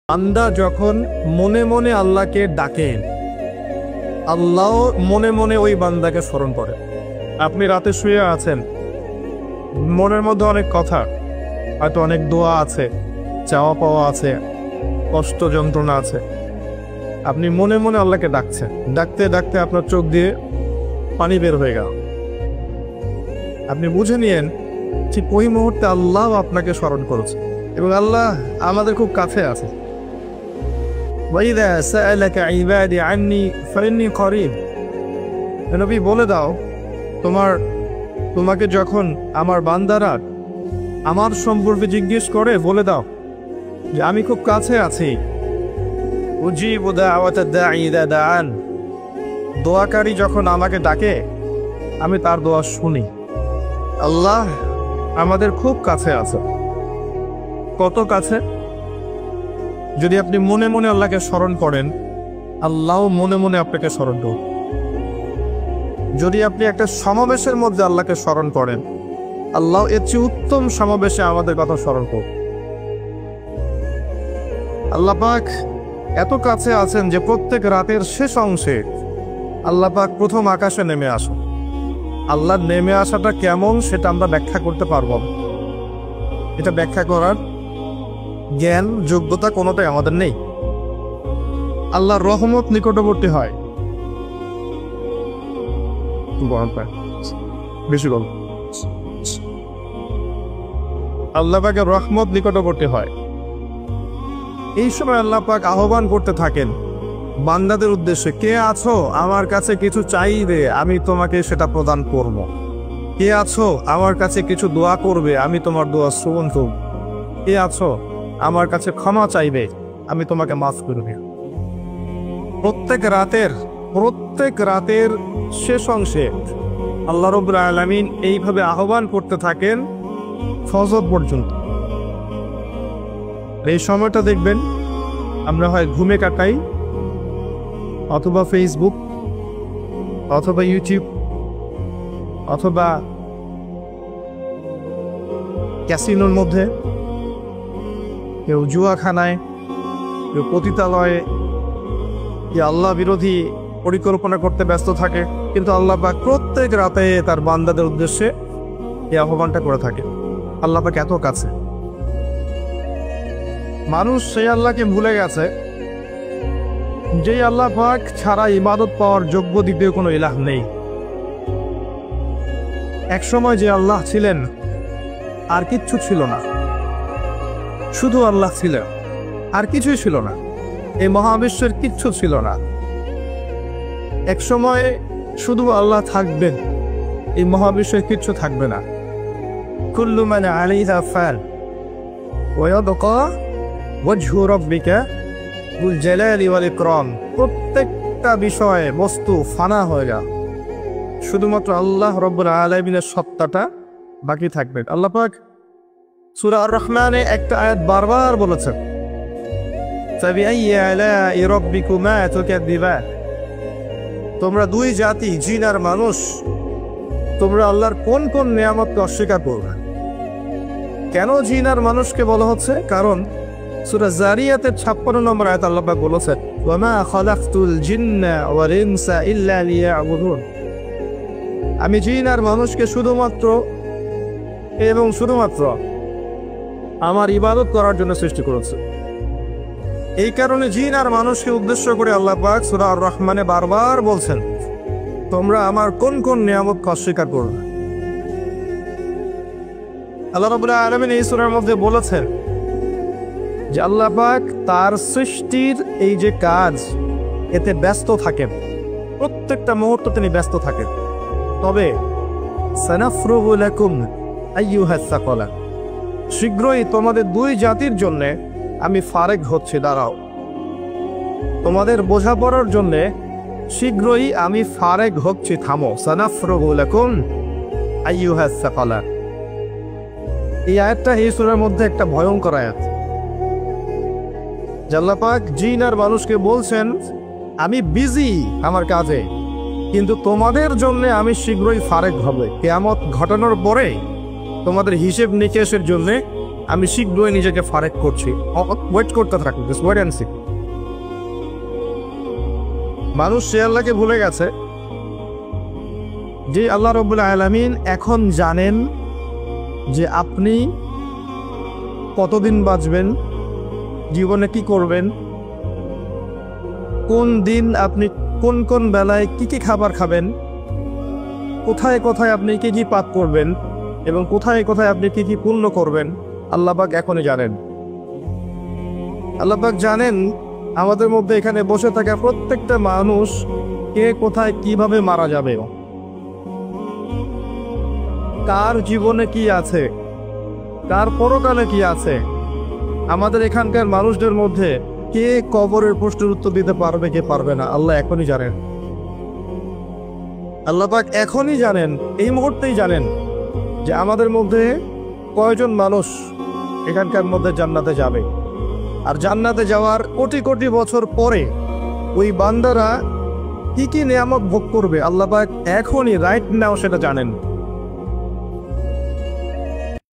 বান্দা যখন মনে মনে আল্লাহকে ডাকেন, আল্লাহ মনে মনে ওই বান্দাকে স্মরণ করে। আপনি রাতে শুয়ে আছেন, মনের মধ্যে অনেক কথা, হয়তো অনেক দোয়া আছে, চাওয়া পাওয়া আছে, কষ্ট যন্ত্রণা আছে। আপনি মনে মনে আল্লাহকে ডাকছেন, ডাকতে ডাকতে আপনার চোখ দিয়ে পানি বের হয়ে গেল। আপনি বুঝে নিয়েন ঠিক ওই মুহূর্তে আল্লাহ আপনাকে স্মরণ করেছে এবং আল্লাহ আমাদের খুব কাছে আছে। وَإِذَا سَأَلَكَ عِبَادِي عَنِّي فَإِنِّي قَرِيبٌ। নবী বলে দাও, তোমাকে যখন আমার বান্দারা আমার সম্পর্কে জিজ্ঞেস করে বলে দাও যে আমি খুব কাছে আছি। উজিবু দাওয়াতাদ দাঈ ইযা দাআন। দোয়াকারী যখন আমাকে ডাকে আমি তার দোয়া শুনি। আল্লাহ আমাদের খুব কাছে আছে। কত কাছে? যদি আপনি মনে মনে আল্লাহকে স্মরণ করেন, আল্লাহ মনে মনে আপনাকে স্মরণ করুন। যদি আপনি একটা সমাবেশের মধ্যে আল্লাহকে স্মরণ করেন, আল্লাহ এর চেয়ে উত্তম সমাবেশে আমাদের কথা স্মরণ করুন। আল্লাহ পাক এত কাছে আছেন যে প্রত্যেক রাতের শেষ অংশে আল্লাহ পাক প্রথম আকাশে নেমে আসেন। আল্লাহর নেমে আসাটা কেমন সেটা আমরা ব্যাখ্যা করতে পারবো না। এটা ব্যাখ্যা করার জ্ঞান যোগ্যতা কোনোটাই আমাদের নেই। আল্লাহর রহমত নিকটবর্তী হয়, বেশি গল্প। আল্লাহ পাকের রহমত নিকটবর্তী হয়। এই সময় আল্লাহ পাক আহ্বান করতে থাকেন বান্দাদের উদ্দেশ্যে, কে আছো আমার কাছে কিছু চাইবে, আমি তোমাকে সেটা প্রদান করব। কে আছো আমার কাছে কিছু দোয়া করবে, আমি তোমার দোয়া শ্রবণ করব। কে আছো আমার কাছে ক্ষমা চাইবে, আমি তোমাকে মাফ করব। প্রত্যেক রাতের শেষ অংশে আল্লাহ রাব্বুল আলামিন এইভাবে আহ্বান করতে থাকেন ফজর পর্যন্ত। এই সময়টা দেখবেন আমরা হয় ঘুমে কাটাই, অথবা ফেসবুক, অথবা ইউটিউব, অথবা ক্যাসিনোর মধ্যে, কেউ জুয়াখানায়, কেউ পতিতালয়ে, কেউ আল্লাহ বিরোধী পরিকল্পনা করতে ব্যস্ত থাকে। কিন্তু আল্লাহ পাক প্রত্যেক রাতে তার বান্দাদের উদ্দেশ্যে এই আহ্বানটা করে থাকে। আল্লাহ পাক এত কাছে। মানুষ সেই আল্লাহকে ভুলে গেছে যেই আল্লাহ পাক ছাড়া ইবাদত পাওয়ার যোগ্য দ্বিতীয় কোনো ইলাহ নেই। এক সময় যে আল্লাহ ছিলেন আর কিচ্ছু ছিল না, শুধু আল্লাহ ছিলেন, আর কিছুই ছিল না। এই মহাবিশ্বের কিচ্ছু ছিল না। এক সময় শুধু আল্লাহ থাকবেন, এই মহাবিশ্বের কিচ্ছু থাকবে না। কুল্লু মান আলাইহা ফান ওয়া ইয়াবকা ওয়াজহু রাব্বিকা যুল জালালি ওয়াল ইকরাম। প্রত্যেকটা বিষয়ে বস্তু ফানা হয়ে যায়, শুধুমাত্র আল্লাহ রাব্বুল আলামিনের সত্তাটা বাকি থাকবে। আল্লাহ পাক সূরা আর-রহমানে একটা আয়াত বারবার বলেছেন, ফাবিআইয়ি আলাই রাব্বিকুমা তুকাযযিবান। তোমরা দুই জাতি, জিন আর মানুষ, তোমরা আল্লাহর কোন কোন নিয়ামতকে অস্বীকার করবে? কেন জিন আর মানুষকে বলা হচ্ছে? কারণ সূরা যারিয়াতের 56 নম্বর আয়াত আল্লাহ পাক বলেছেন, ওয়ামা খালাকতুল জিন্না ওয়াল ইনসা ইল্লা লিয়াবুদুন। আমি জিন আর মানুষকে শুধুমাত্র আমার ইবাদত করার জন্য সৃষ্টি করেছি। এই কারণে জিন আর মানুষকে উদ্দেশ্য করে আল্লাহ পাক সূরা আর-রহমানে বারবার বলছেন, তোমরা আমার কোন কোন নিয়ামতকে অস্বীকার করবে। আল্লাহ রাব্বুল আলামিন এই সূরার মধ্যে বলেছেন যে আল্লাহ পাক তার সৃষ্টির এই যে কাজ, এতে ব্যস্ত থাকেন, প্রত্যেকটা মুহূর্তে তিনি ব্যস্ত থাকেন। তবে সানাফরুগু লাকুম আইয়ুহাস সাকালান, শীঘ্রই তোমাদের দুই জাতির জন্য আমি ফারেক হচ্ছি, দাঁড়াও। তোমাদের বোঝাপড়ার জন্য শীঘ্রই আমি ফারেক হচ্ছি, থামো। সানাফরুগু লাকুম আইয়ুহাস সাকালান। এই আয়াতটা এই সূরার মধ্যে একটা ভয়ঙ্কর আয়াত। আল্লাহ পাক জিন আর মানুষকে বলছেন, আমি বিজি আমার কাজে, কিন্তু তোমাদের জন্য আমি শীঘ্রই ফারেক হবে। কিয়ামত ঘটানোর পরে তোমাদের হিসেব নিকেশের জন্য আমি শীঘ্রই নিজেকে ফারেক করছি। ওয়েট করতে থাকুন, জাস্ট ওয়েট অ্যান্ড সি। মানুষ সে আল্লাহকে ভুলে গেছে যে আল্লাহ রাব্বুল আলামিন এখন জানেন যে আপনি কতদিন বাঁচবেন, জীবনে কি করবেন, কোন দিন আপনি কোন কোন বেলায় কি কি খাবার খাবেন, কোথায় কোথায় আপনি কি কি পাপ করবেন এবং কোথায় কোথায় আপনি কি কি পুণ্য করবেন। আল্লাহ পাক এখনই জানেন। আল্লাহ পাক জানেন আমাদের মধ্যে এখানে বসে থাকা প্রত্যেকটা মানুষ কে কোথায় কিভাবে মারা যাবে, কার জীবনে কি আছে, কার পরকালে কি আছে। আমাদের এখানকার মানুষদের মধ্যে কে কবরের প্রশ্নের উত্তর দিতে পারবে, কে পারবে না, আল্লাহ এখনই জানেন। আল্লাহ পাক এখনই জানেন, এই মুহূর্তেই জানেন যে আমাদের মধ্যে কয়জন মানুষ এখানকার মধ্যে জান্নাতে যাবে। আর জান্নাতে যাওয়ার কোটি কোটি বছর পরে ওই বান্দারা কি কি নিয়ামত ভোগ করবে আল্লাহ পাক এখনই রাইট নাও সেটা জানেন।